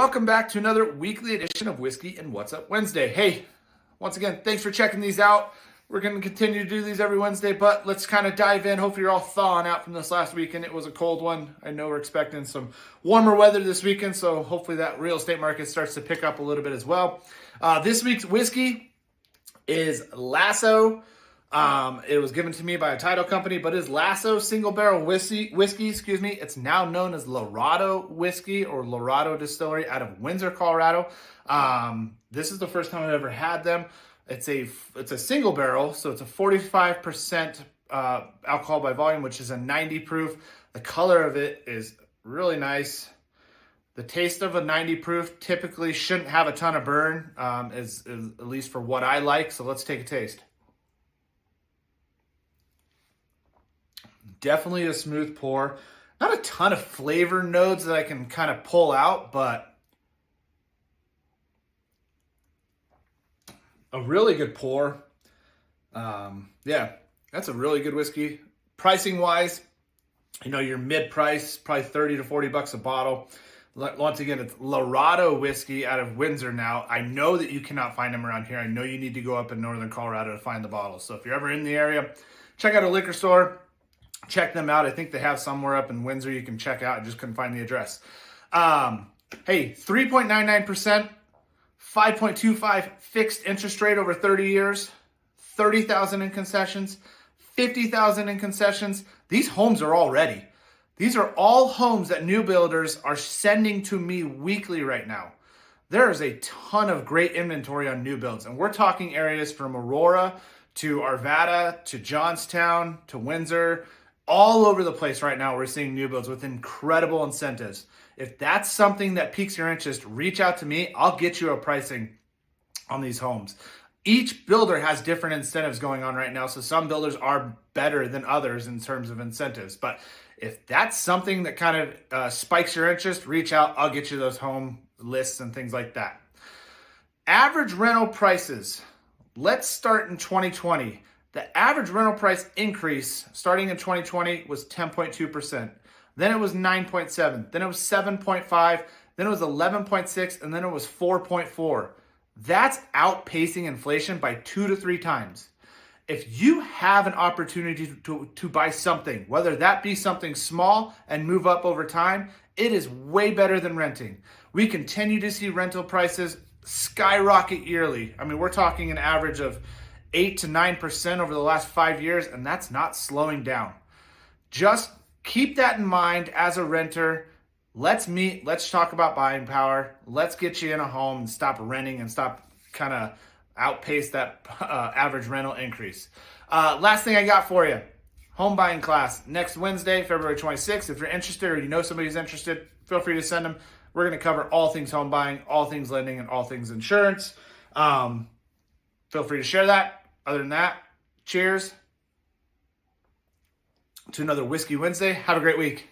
welcome back to another weekly edition of Whiskey and What's Up Wednesday. Hey, once again, thanks for checking these out. We're going to continue to do these every Wednesday, but let's kind of dive in. Hopefully you're all thawing out from this last weekend. It was a cold one. I know we're expecting some warmer weather this weekend, so hopefully that real estate market starts to pick up a little bit as well. This week's whiskey is Lasso. It was given to me by a title company, but is Lasso single barrel whiskey. It's now known as Larado whiskey or Larado Distillery out of Windsor, Colorado. This is the first time I've ever had them. It's a single barrel, so it's a 45% alcohol by volume, which is a 90 proof. The color of it is really nice. The taste of a 90 proof typically shouldn't have a ton of burn, is at least for what I like. So let's take a taste. Definitely a smooth pour. Not a ton of flavor notes that I can kind of pull out, but a really good pour. Yeah, that's a really good whiskey. Pricing wise, you're mid-price, probably 30 to 40 bucks a bottle. Once again, it's Larado whiskey out of Windsor now. I know that you cannot find them around here. I know you need to go up in northern Colorado to find the bottles. So if you're ever in the area, check out a liquor store. Check them out. I think they have somewhere up in Windsor you can check out. I just couldn't find the address. Hey, 3.99%, 5.25 fixed interest rate over 30 years, 30,000 in concessions, 50,000 in concessions. These homes are all ready. These are all homes that new builders are sending to me weekly right now. There is a ton of great inventory on new builds, and we're talking areas from Aurora to Arvada to Johnstown to Windsor. All over the place right now, we're seeing new builds with incredible incentives. If that's something that piques your interest, reach out to me. I'll get you a pricing on these homes. Each builder has different incentives going on right now, so some builders are better than others in terms of incentives. But if that's something that kind of spikes your interest, reach out. I'll get you those home lists and things like that. Average rental prices. Let's start in 2020. The average rental price increase starting in 2020 was 10.2%. Then it was 9.7. Then it was 7.5. Then it was 11.6. And then it was 4.4. That's outpacing inflation by 2 to 3 times. If you have an opportunity to buy something, whether that be something small and move up over time, it is way better than renting. We continue to see rental prices skyrocket yearly. I mean, we're talking an average of 8 to 9% over the last 5 years, and that's not slowing down. Just keep that in mind as a renter. Let's meet. Let's talk about buying power. Let's get you in a home and stop renting and stop kind of outpace that average rental increase. Last thing I got for you, home buying class next Wednesday, February 26th. If you're interested or you know somebody who's interested, feel free to send them. We're going to cover all things home buying, all things lending, and all things insurance. Feel free to share that. Other than that, cheers to another Whiskey Wednesday. Have a great week.